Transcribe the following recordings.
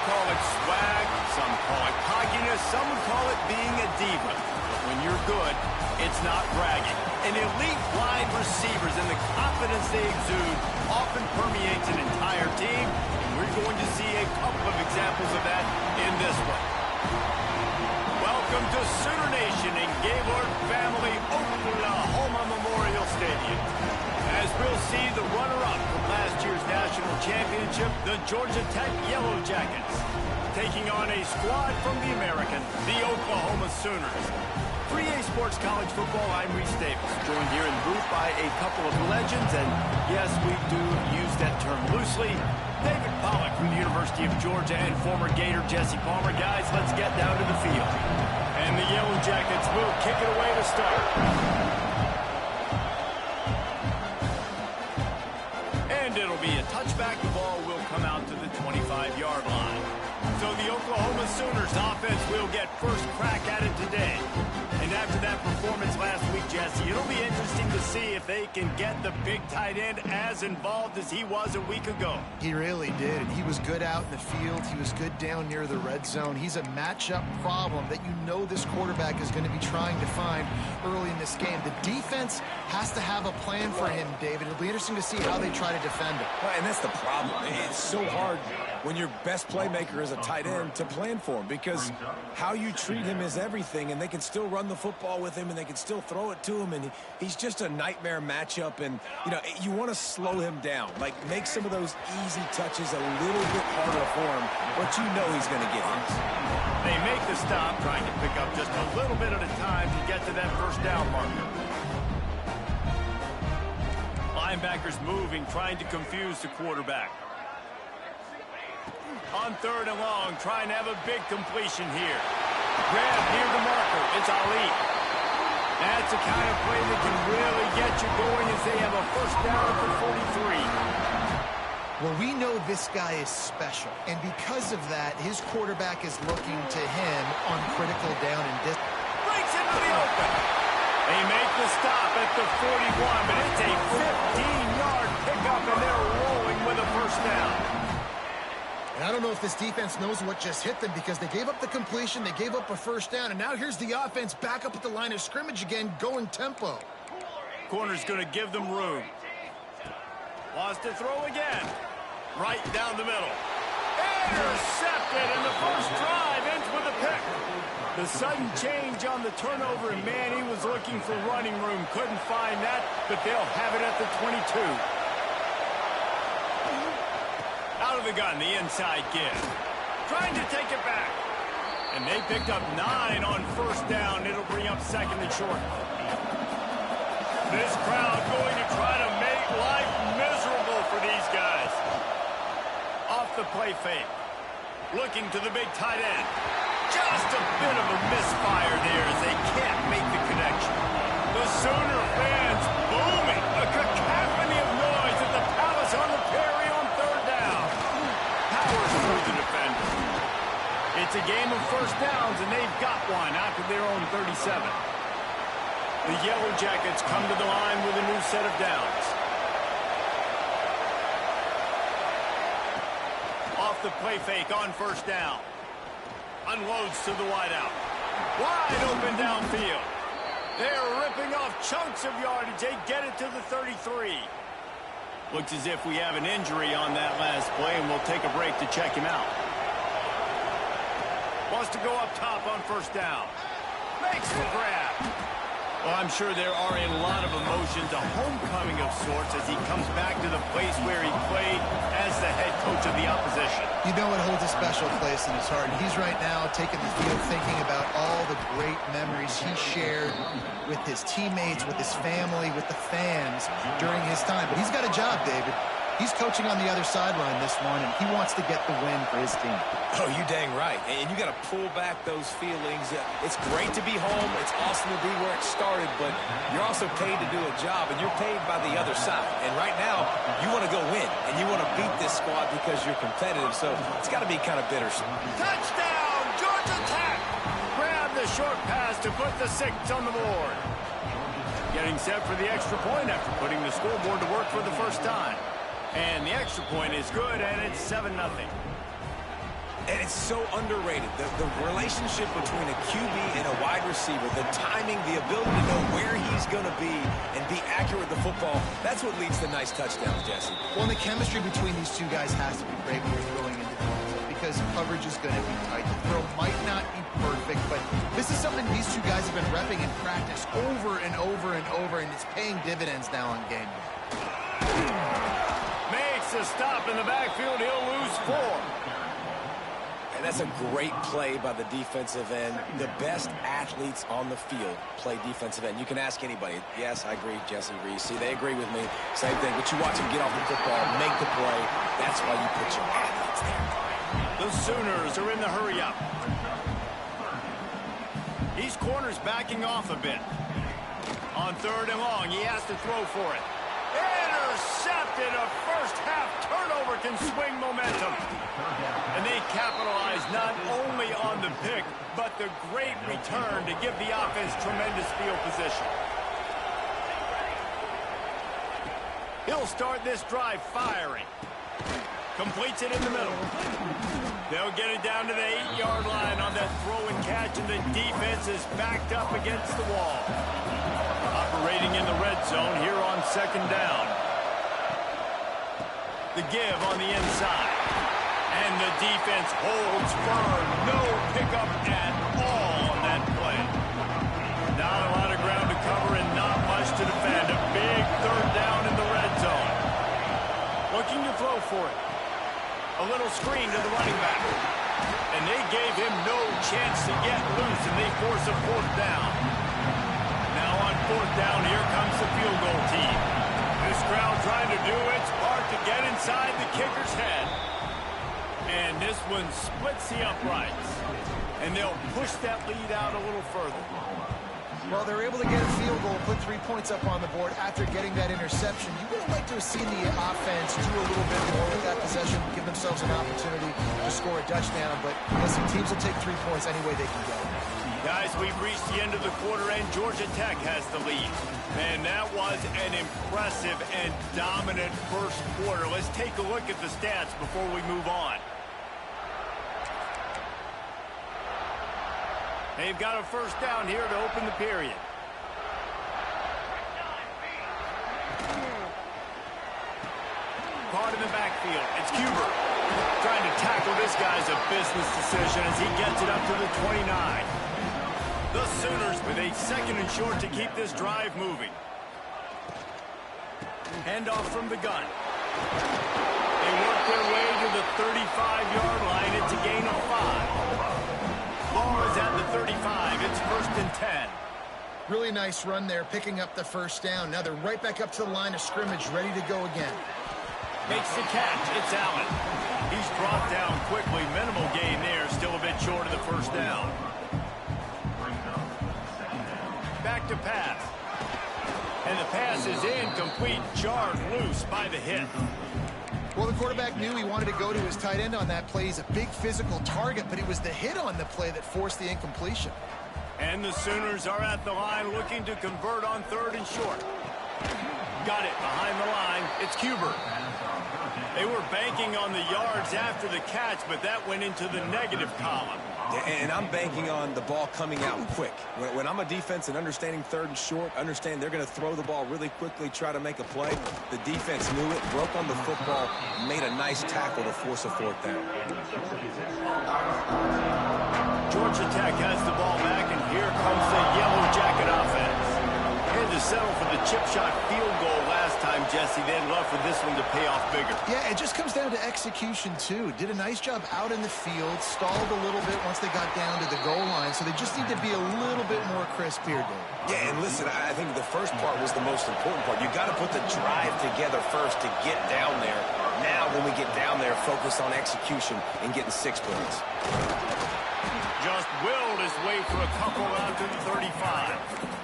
call it swag, some call it cockiness, some would call it being a diva. But when you're good, it's not bragging. And elite wide receivers and the confidence they exude often permeates an entire team, and we're going to see a couple of examples of that in this one. Welcome to Sooner Nation in Gaylord Family Oklahoma Memorial Stadium. As we'll see the runner-up from last year's national championship, the Georgia Tech Yellow Jackets, taking on a squad from the American, the Oklahoma Sooners. 3A Sports College Football, I'm Reese Davis, joined here in the booth by a couple of legends, and yes, we do use that term loosely. David Pollack from the University of Georgia and former Gator Jesse Palmer. Guys, let's get down to the field. And the Yellow Jackets will kick it away to start. And it'll be a touchback. The ball will come out to the 25-yard line. So the Oklahoma Sooners offense will get first crack at it today. And after that performance last week, Jesse, it'll be interesting to see if they can get the big tight end as involved as he was a week ago. He really did, and he was good out in the field. He was good down near the red zone. He's a matchup problem that you know this quarterback is going to be trying to find early in this game. The defense has to have a plan for him, David. It'll be interesting to see how they try to defend him. Right, and that's the problem. It's so hard when your best playmaker is a tight end to plan for him, because how you treat him is everything, and they can still run the football with him, and they can still throw it to him, and he's just a nightmare matchup. And you know, you want to slow him down, like make some of those easy touches a little bit harder for him, but you know he's going to get his. They make the stop, trying to pick up just a little bit at a time to get to that first down marker. Linebackers moving, trying to confuse the quarterback. On third and long, trying to have a big completion here. Grab near the marker. It's Ali. That's the kind of play that can really get you going as they have a first down at the 43. Well, we know this guy is special, and because of that, his quarterback is looking to him on critical down and distance. Breaks into the open. They make the stop at the 41, but it's a 15-yard pickup, and they're rolling with a first down. And I don't know if this defense knows what just hit them, because they gave up the completion, they gave up a first down, and now here's the offense back up at the line of scrimmage again, going tempo. Corner's going to give them room. Wants to throw again. Right down the middle. Intercepted, and the first drive ends with a pick. The sudden change on the turnover, and man, he was looking for running room. Couldn't find that, but they'll have it at the 22. Out of the gun, the inside give. Trying to take it back. And they picked up 9 on first down. It'll bring up second and short. This crowd going to try to make life miserable for these guys. Off the play fake. Looking to the big tight end. Just a bit of a misfire there as they can't make the connection. The Sooner fans booming. A cacophony of noise at the Palace on the Prairie on third down. Powers through the defender. It's a game of first downs, and they've got one after their own 37. The Yellow Jackets come to the line with a new set of downs. Off the play fake on first down. Unloads to the wideout. Wide open downfield. They're ripping off chunks of yardage. They get it to the 33. Looks as if we have an injury on that last play, and we'll take a break to check him out. Wants to go up top on first down. Makes the grab. Well, I'm sure there are a lot of emotions, a homecoming of sorts, as he comes back to the place where he played as the head coach of the opposition. You know it holds a special place in his heart. He's right now taking the field thinking about all the great memories he shared with his teammates, with his family, with the fans during his time. But he's got a job, David. He's coaching on the other sideline this one, and he wants to get the win for his team. Oh, you dang right. And you got to pull back those feelings. It's great to be home. It's awesome to be where it started, but you're also paid to do a job, and you're paid by the other side. And right now, you want to go win, and you want to beat this squad because you're competitive, so it's got to be kind of bittersweet. Touchdown, Georgia Tech! Grab the short pass to put the 6 on the board. Getting set for the extra point after putting the scoreboard to work for the first time. And the extra point is good, and it's 7-0. And it's so underrated. The relationship between a QB and a wide receiver, the timing, the ability to know where he's going to be and be accurate with the football, that's what leads to nice touchdowns, Jesse. Well, and the chemistry between these two guys has to be great when you're throwing into the because coverage is going to be tight. The throw might not be perfect, but this is something these two guys have been repping in practice over and over and over, and it's paying dividends now on game day. Makes a stop in the backfield. He'll lose 4. And that's a great play by the defensive end. The best athletes on the field play defensive end. You can ask anybody. Yes, I agree, Jesse Reese. See, they agree with me. Same thing. But you watch them get off the football, make the play. That's why you put your athletes there. The Sooners are in the hurry-up. These corners backing off a bit. On 3rd and long, he has to throw for it. Intercepted. A first-half turnover can swing momentum. And they capitalize not only on the pick, but the great return to give the offense tremendous field position. He'll start this drive firing. Completes it in the middle. They'll get it down to the 8-yard line on that throw and catch, and the defense is backed up against the wall. Operating in the red zone here on 2nd down. The give on the inside. And the defense holds firm. No pickup at all on that play. Not a lot of ground to cover and not much to defend. A big 3rd down in the red zone. Looking to throw for it. A little screen to the running back. And they gave him no chance to get loose, and they force a 4th down. Now on 4th down, here comes the field goal team. This crowd trying to do its part to get inside the kicker's head. And this one splits the uprights. And they'll push that lead out a little further. Well, they're able to get a field goal, put 3 points up on the board after getting that interception. You would have liked to have seen the offense do a little bit more with that possession, give themselves an opportunity to score a touchdown. But listen, teams will take 3 points any way they can get it. Guys, we've reached the end of the quarter, and Georgia Tech has the lead. And that was an impressive and dominant first quarter. Let's take a look at the stats before we move on. They've got a 1st down here to open the period. Caught in the backfield. It's Cuber. Trying to tackle this guy's a business decision as he gets it up to the 29. The Sooners with a 2nd and short to keep this drive moving. Handoff from the gun. They work their way to the 35-yard line. It's a gain of 5. Ball is at the 35. It's 1st and 10. Really nice run there, picking up the 1st down. Now they're right back up to the line of scrimmage, ready to go again. Makes the catch. It's Allen. He's dropped down quickly. Minimal gain there. Still a bit short of the 1st down. Back to pass. And the pass is incomplete. Jarred loose by the hit. Well, the quarterback knew he wanted to go to his tight end on that play. He's a big physical target, but it was the hit on the play that forced the incompletion. And the Sooners are at the line looking to convert on 3rd and short. Got it behind the line. It's Cuber. They were banking on the yards after the catch, but that went into the negative column. And I'm banking on the ball coming out quick. When I'm a defense and understanding 3rd and short, understand they're going to throw the ball really quickly, try to make a play. The defense knew it, broke on the football, made a nice tackle to force a 4th down. Georgia Tech has the ball back, and here comes the Yellow Jacket offense. Had to settle for the chip shot field goal last time, Jesse. They'd love for this one to pay off bigger. Yeah, it just comes down to execution, too. Did a nice job out in the field, stalled a little bit once they got down to the goal line, so they just need to be a little bit more crisp here, Dave. Yeah, and listen, I think the first part was the most important part. You got to put the drive together first to get down there. Now, when we get down there, focus on execution and getting 6 points. Just willed his way for a couple out to the 35.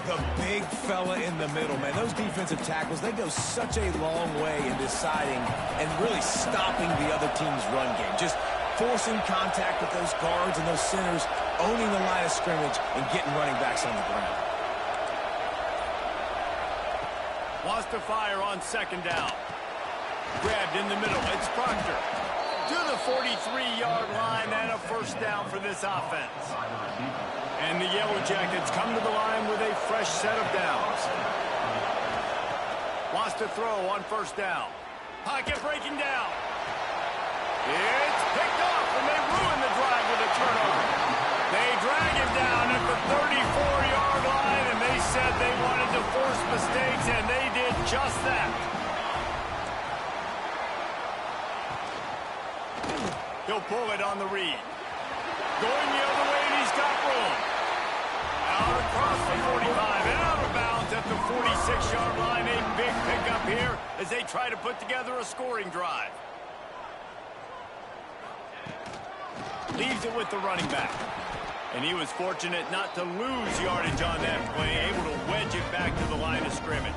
The big fella in the middle, man. Those defensive tackles, they go such a long way in deciding and really stopping the other team's run game. Just forcing contact with those guards and those centers, owning the line of scrimmage, and getting running backs on the ground. Wants to fire on 2nd down. Grabbed in the middle. It's Proctor. to the 43-yard line, and a first down for this offense. And the Yellow Jackets come to the line with a fresh set of downs. Wants to throw on first down. Pocket breaking down. It's picked off, and they ruin the drive with a turnover. They drag him down at the 34-yard line, and they said they wanted to force mistakes, and they did just that. He'll pull it on the read. Going the other way, and he's got room. Out across the 45, and out of bounds at the 46-yard line. A big pickup here as they try to put together a scoring drive. Leaves it with the running back. And he was fortunate not to lose yardage on that play, able to wedge it back to the line of scrimmage.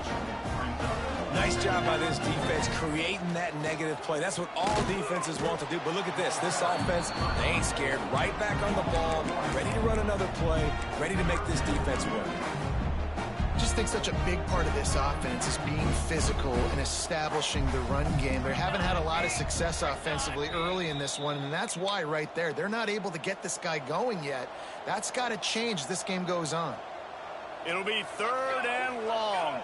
Nice job by this defense creating that negative play. That's what all defenses want to do. But look at this. This offense, they ain't scared. Right back on the ball, ready to run another play, ready to make this defense work. I just think such a big part of this offense is being physical and establishing the run game. They haven't had a lot of success offensively early in this one, and that's why right there. They're not able to get this guy going yet. That's got to change as this game goes on. It'll be 3rd and long.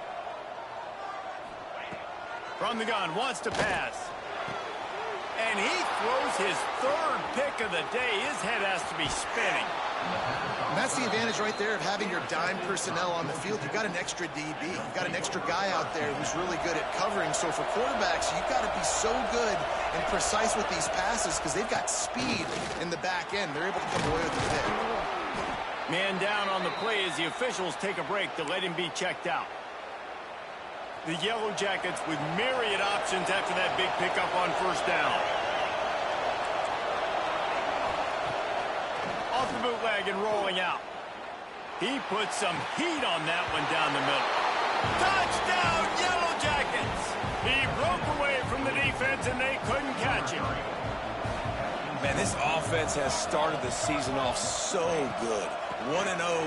From the gun, wants to pass. And he throws his 3rd pick of the day. His head has to be spinning. And that's the advantage right there of having your dime personnel on the field. You've got an extra DB. You've got an extra guy out there who's really good at covering. So for quarterbacks, you've got to be so good and precise with these passes because they've got speed in the back end. They're able to come away with the pick. Man down on the play as the officials take a break to let him be checked out. The Yellow Jackets with myriad options after that big pickup on first down. Off the bootleg and rolling out. He puts some heat on that one down the middle. Touchdown, Yellow Jackets! He broke away from the defense and they couldn't catch him. Man, this offense has started the season off so good. 1-0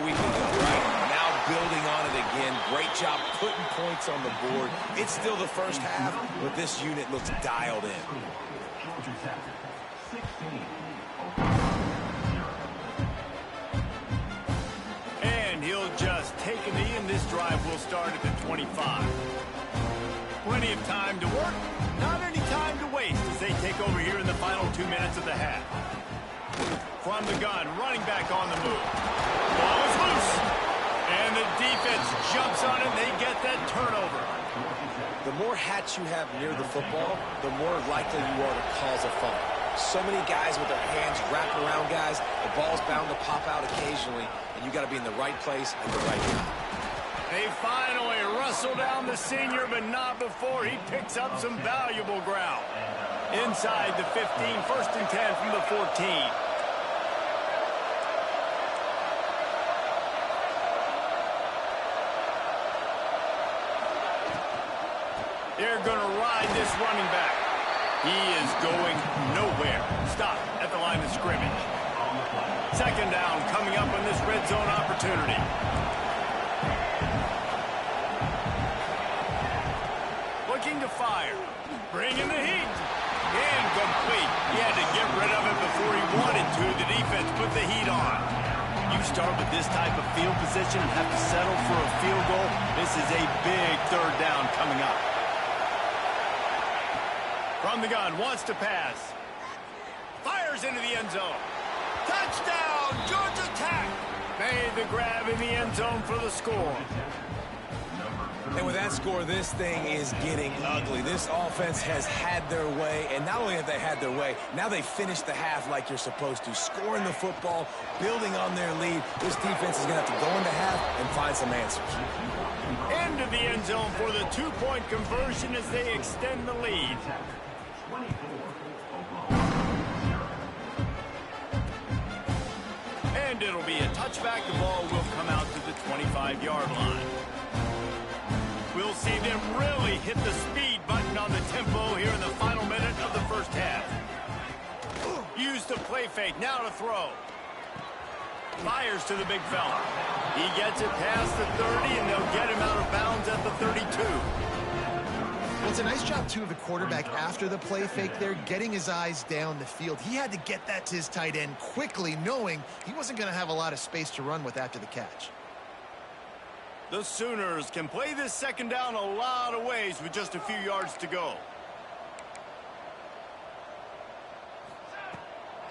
we can go, right? Now building on it again. Great job putting points on the board. It's still the first half, but this unit looks dialed in. And he'll just take a knee, and this drive will start at the 25. Plenty of time to work, not any time to waste as they take over here in the final 2 minutes of the half. From the gun, running back on the move. Ball is loose. And the defense jumps on it, and they get that turnover. The more hats you have near the football, the more likely you are to cause a fumble. So many guys with their hands wrapped around guys, the ball's bound to pop out occasionally, and you got to be in the right place at the right time. They finally wrestle down the senior, but not before he picks up some valuable ground. Inside the 15, 1st and 10 from the 14. They're going to ride this running back. He is going nowhere. Stop at the line of scrimmage. 2nd down coming up on this red zone opportunity. Looking to fire. Bringing the heat. Incomplete. He had to get rid of it before he wanted to. The defense put the heat on. You start with this type of field position and have to settle for a field goal. This is a big 3rd down coming up. From the gun, wants to pass. Fires into the end zone. Touchdown, Georgia Tech. Made the grab in the end zone for the score. And with that score, this thing is getting ugly. This offense has had their way, and not only have they had their way, now they finished the half like you're supposed to, scoring the football, building on their lead. This defense is going to have to go into half and find some answers. Into the end zone for the 2-point conversion as they extend the lead. And it'll be a touchback. The ball will come out to the 25-yard line. We'll see them really hit the speed button on the tempo here in the final minute of the first half. Use the play fake, now to throw. Fires to the big fella. He gets it past the 30, and they'll get him out of bounds at the 32. Well, it's a nice job, too, of the quarterback after the play fake there, getting his eyes down the field. He had to get that to his tight end quickly, knowing he wasn't going to have a lot of space to run with after the catch. The Sooners can play this second down a lot of ways with just a few yards to go.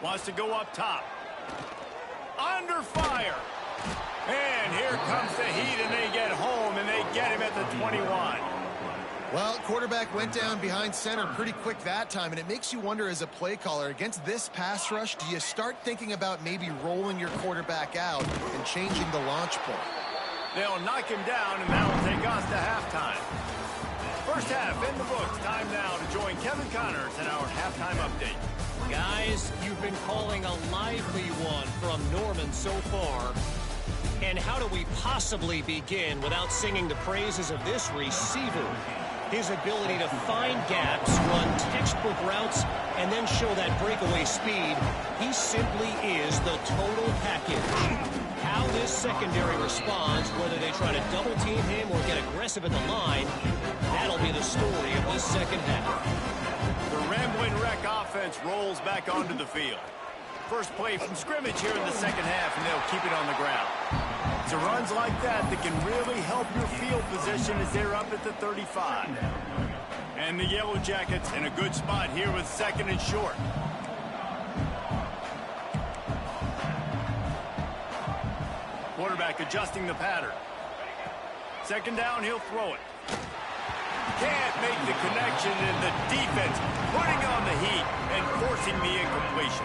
Wants to go up top. Under fire. And here comes the heat, and they get home, and they get him at the 21. Well, quarterback went down behind center pretty quick that time, and it makes you wonder as a play caller, against this pass rush, do you start thinking about maybe rolling your quarterback out and changing the launch point? They'll knock him down, and that'll take us to halftime. First half in the books. Time now to join Kevin Connors in our halftime update. Guys, you've been calling a lively one from Norman so far. And how do we possibly begin without singing the praises of this receiver? His ability to find gaps, run textbook routes, and then show that breakaway speed. He simply is the total package. How this secondary responds, whether they try to double team him or get aggressive at the line, that'll be the story of this second half. The Ramblin' Wreck offense rolls back onto the field. First play from scrimmage here in the second half, and they'll keep it on the ground. It's a runs like that that can really help your field position as they're up at the 35. And the Yellow Jackets in a good spot here with second and short. Quarterback adjusting the pattern. Second down, he'll throw it. Can't make the connection, and the defense putting on the heat and forcing the incompletion.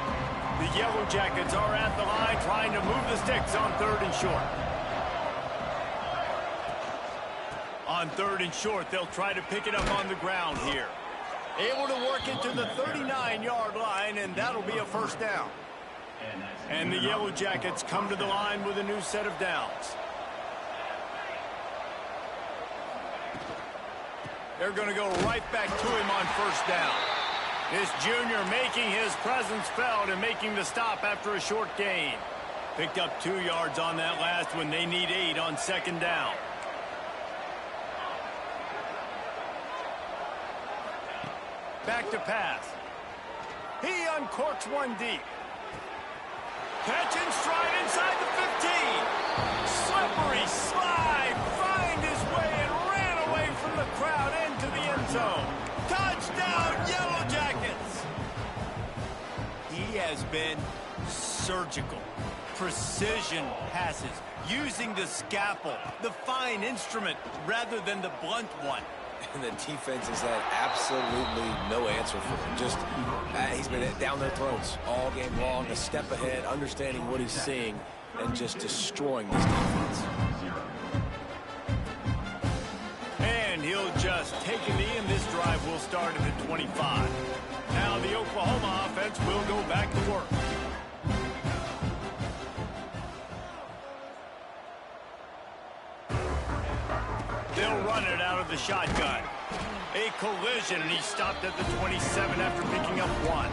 The Yellow Jackets are at the line trying to move the sticks on third and short. On third and short, they'll try to pick it up on the ground here. Able to work it to the 39-yard line, and that'll be a first down. And the Yellow Jackets come to the line with a new set of downs. They're going to go right back to him on first down. This junior making his presence felt and making the stop after a short gain. Picked up 2 yards on that last one. They need 8 on second down. Back to pass. He uncorks one deep. Catch and stride inside the 15. Slippery slide. Find his way and ran away from the crowd into the end zone. Touchdown, Yellow Jackets. He has been surgical. Precision passes. Using the scalpel, the fine instrument, rather than the blunt one. And the defense has had absolutely no answer for him. Just, he's been down their throats all game long, a step ahead, understanding what he's seeing, and just destroying this defense. And he'll just take a knee, and this drive will start at the 25. Now the Oklahoma offense will go back to work. They'll run it out of the shotgun. A collision, and he stopped at the 27 after picking up 1.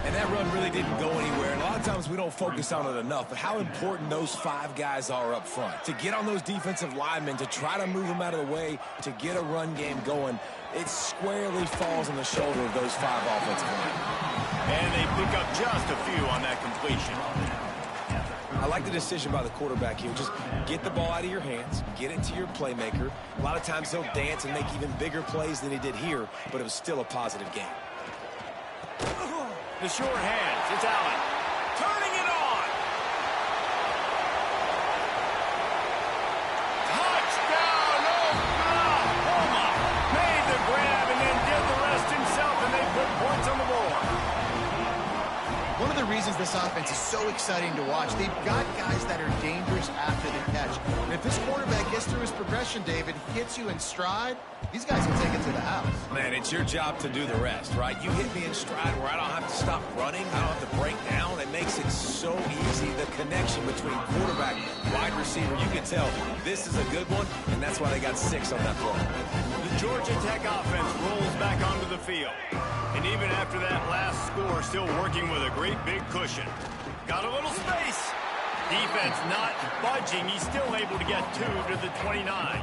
And that run really didn't go anywhere. And a lot of times we don't focus on it enough, but how important those 5 guys are up front. To get on those defensive linemen, to try to move them out of the way, to get a run game going, it squarely falls on the shoulder of those 5 offensive linemen. And they pick up just a few on that completion. I like the decision by the quarterback here. Just get the ball out of your hands, get it to your playmaker. A lot of times he'll dance and make even bigger plays than he did here, but it was still a positive game. The short hands, it's Allen. Turning it on. Touchdown, Oklahoma. Made the grab and then did the rest himself, and they put points on the board. One of the reasons this offense is so exciting to watch, they've got guys that are dangerous after the catch. And if this quarterback gets through his progression, David, hits you in stride, these guys will take it to the house. Man, it's your job to do the rest, right? You hit me in stride where I don't have to stop running. I don't have to break down. It makes it so easy. The connection between quarterback, wide receiver, you can tell this is a good one, and that's why they got 6 on that play. The Georgia Tech offense rolls back onto the field. And even after that last score, still working with a great big cushion. Got a little space. Defense not budging. He's still able to get 2 to the 29.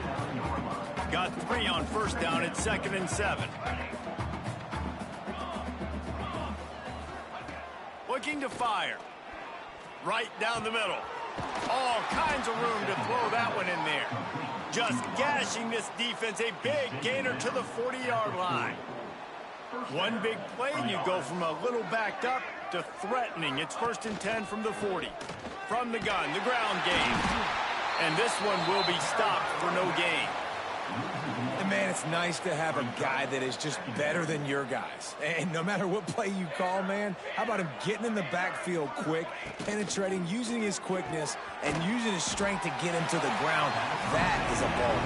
got 3 on first down at 2nd and 7. Looking to fire. Right down the middle. All kinds of room to throw that one in there. Just gashing this defense. A big gainer to the 40-yard line. One big play, and you go from a little backed up to threatening. It's 1st and 10 from the 40. From the gun, the ground game. And this one will be stopped for no gain. And man, it's nice to have a guy that is just better than your guys. And no matter what play you call, man, how about him getting in the backfield quick, penetrating, using his quickness, and using his strength to get him to the ground. That is a ball.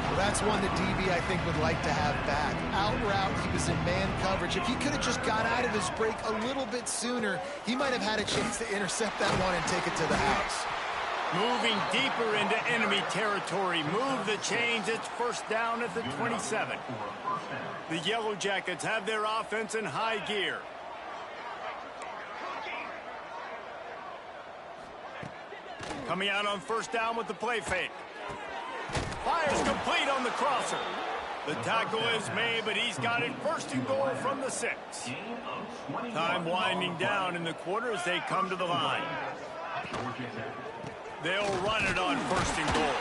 Well, that's one that DB, I think, would like to have back. Out route, he was in man coverage. If he could have just got out of his break a little bit sooner, he might have had a chance to intercept that one and take it to the house. Moving deeper into enemy territory. Move the chains. It's 1st down at the 27. The Yellow Jackets have their offense in high gear. Coming out on 1st down with the play fake. Fires complete on the crosser. The tackle is made, but he's got it 1st and goal from the 6. Time winding down in the quarter as they come to the line. They'll run it on 1st and goal.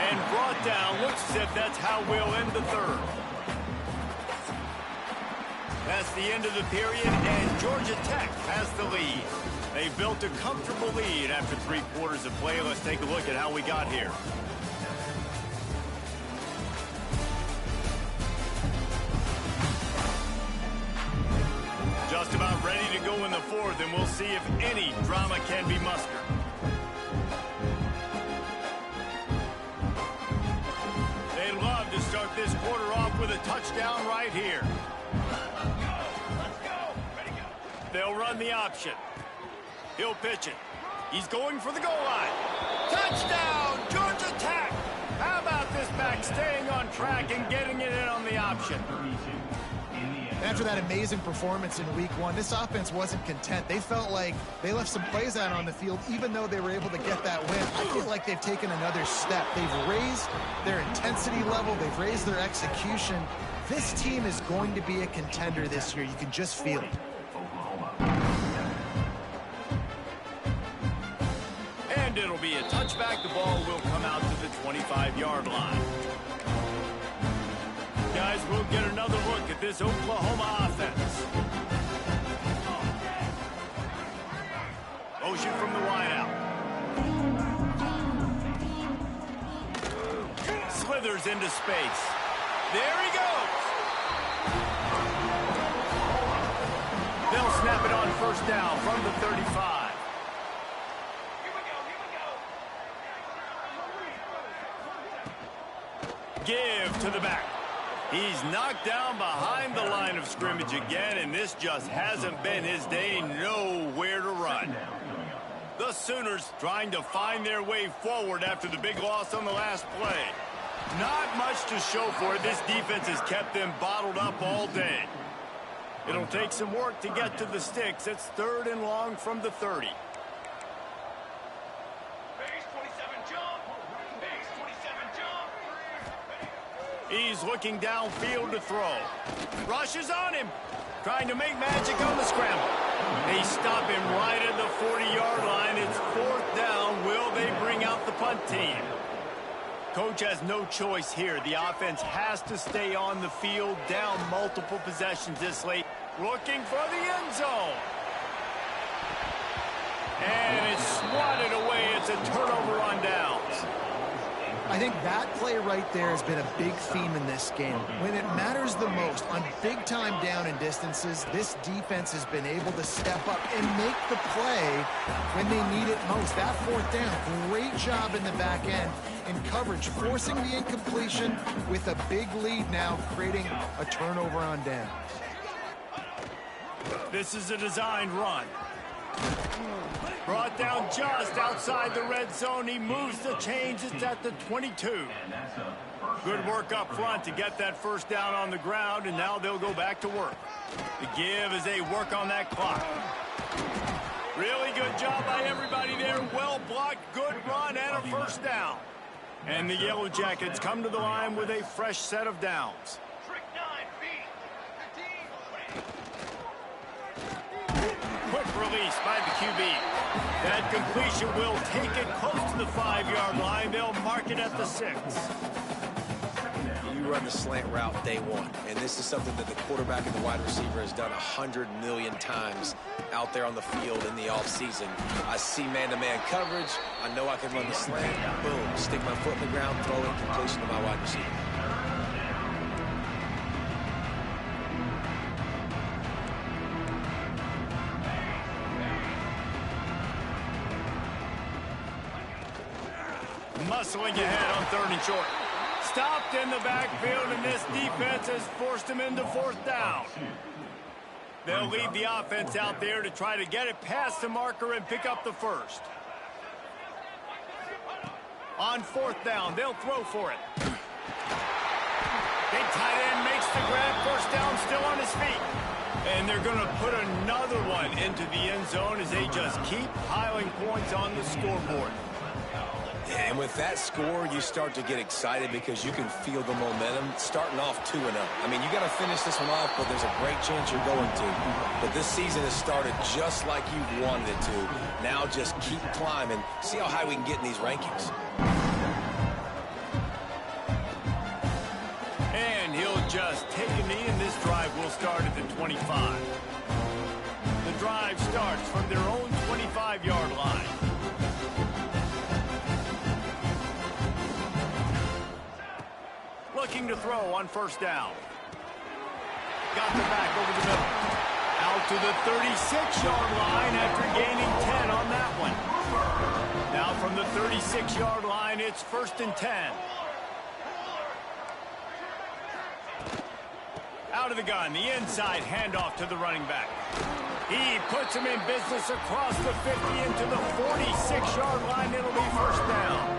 And brought down. Looks as if that's how we'll end the 3rd. That's the end of the period, and Georgia Tech has the lead. They built a comfortable lead after 3 quarters of play. Let's take a look at how we got here. Just about ready to go in the 4th, and we'll see if any drama can be mustered. They'd love to start this quarter off with a touchdown right here. Let's go. Ready to go. They'll run the option. He'll pitch it. He's going for the goal line. Touchdown, Georgia Tech. How about this back staying on track and getting it in on the option? After that amazing performance in week 1, this offense wasn't content. They felt like they left some plays out on the field, even though they were able to get that win. I feel like they've taken another step. They've raised their intensity level. They've raised their execution. This team is going to be a contender this year. You can just feel it. And it'll be a touchback. The ball will come out to the 25-yard line. Guys, we'll get another look at this Oklahoma offense. Motion from the wideout. Slithers into space. There he goes. They'll snap it on 1st down from the 35. Give to the back. He's knocked down behind the line of scrimmage again, and this just hasn't been his day. Nowhere to run. The Sooners trying to find their way forward after the big loss on the last play. Not much to show for it. This defense has kept them bottled up all day. It'll take some work to get to the sticks. It's 3rd and long from the 30. He's looking downfield to throw. Rushes on him. Trying to make magic on the scramble. They stop him right at the 40-yard line. It's 4th down. Will they bring out the punt team? Coach has no choice here. The offense has to stay on the field, down multiple possessions this late. Looking for the end zone. And it's swatted away. It's a turnover on downs. I think that play right there has been a big theme in this game. When it matters the most, on big-time down and distances, this defense has been able to step up and make the play when they need it most. That 4th down, great job in the back end in coverage, forcing the incompletion with a big lead now, creating a turnover on downs. This is a designed run. Brought down just outside the red zone. He moves the chains. It's at the 22. Good work up front to get that 1st down on the ground, and now they'll go back to work. The give as they work on that clock. Really good job by everybody there. Well blocked, good run, and a 1st down. And the Yellow Jackets come to the line with a fresh set of downs. Quick release by the QB. That completion will take it close to the 5-yard line. They'll mark it at the 6. You run the slant route day one, and this is something that the quarterback and the wide receiver has done 100 million times out there on the field in the offseason. I see man-to-man coverage. I know I can run the slant. Boom, stick my foot in the ground, throw it, completion to my wide receiver. Muscling ahead on 3rd and short. Stopped in the backfield, and this defense has forced him into 4th down. They'll leave the offense out there to try to get it past the marker and pick up the 1st. On 4th down, they'll throw for it. Big tight end makes the grab. 1st down, still on his feet. And they're going to put another one into the end zone as they just keep piling points on the scoreboard. And with that score, you start to get excited because you can feel the momentum starting off 2-0. I mean, you got to finish this one off, but there's a great chance you're going to. But this season has started just like you wanted it to. Now just keep climbing. See how high we can get in these rankings. And he'll just take a knee, and this drive will start at the 25. The drive starts from their own 25-yard line. Looking to throw on 1st down. Got the back over the middle. Out to the 36-yard line after gaining 10 on that one. Now from the 36-yard line, it's 1st and 10. Out of the gun, the inside handoff to the running back. He puts him in business across the 50 into the 46-yard line. It'll be 1st down.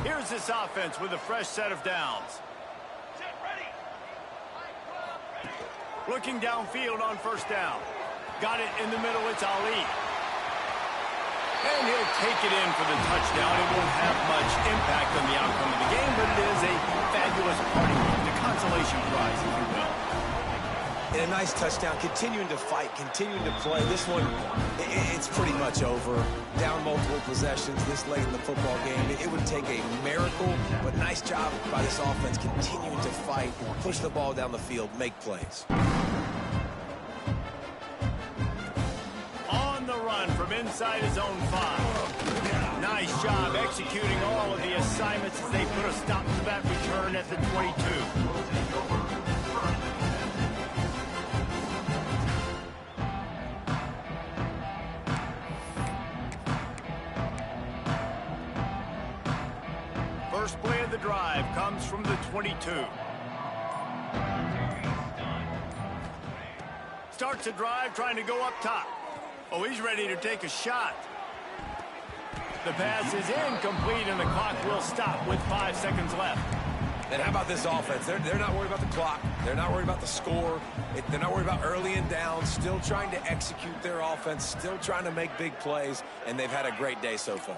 Here's this offense with a fresh set of downs. Looking downfield on 1st down. Got it in the middle, it's Ali. And he'll take it in for the touchdown. It won't have much impact on the outcome of the game, but it is a fabulous party game, the consolation prize, if you will. And a nice touchdown, continuing to fight, continuing to play. This one, it's pretty much over. Down multiple possessions this late in the football game. It would take a miracle, but nice job by this offense continuing to fight, push the ball down the field, make plays. On the run from inside his own 5. Nice job executing all of the assignments as they put a stop to that return at the 22. First play of the drive comes from the 22. Starts the drive trying to go up top. Oh, he's ready to take a shot. The pass is incomplete, and the clock will stop with 5 seconds left. And how about this offense? They're not worried about the clock. They're not worried about the score. They're not worried about early and down. Still trying to execute their offense. Still trying to make big plays, and they've had a great day so far.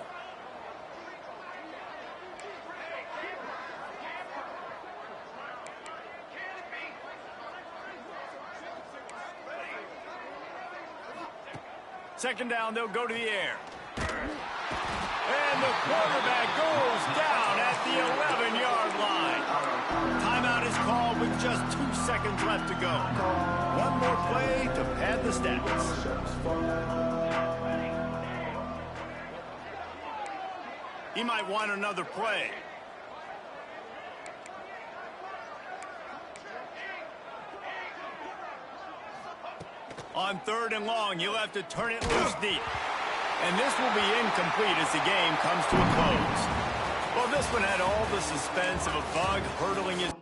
Second down, they'll go to the air. And the quarterback goes down at the 11-yard line. Timeout is called with just 2 seconds left to go. One more play to pad the stats. He might want another play. On 3rd and long, you'll have to turn it loose deep. And this will be incomplete as the game comes to a close. Well, this one had all the suspense of a bug hurdling his...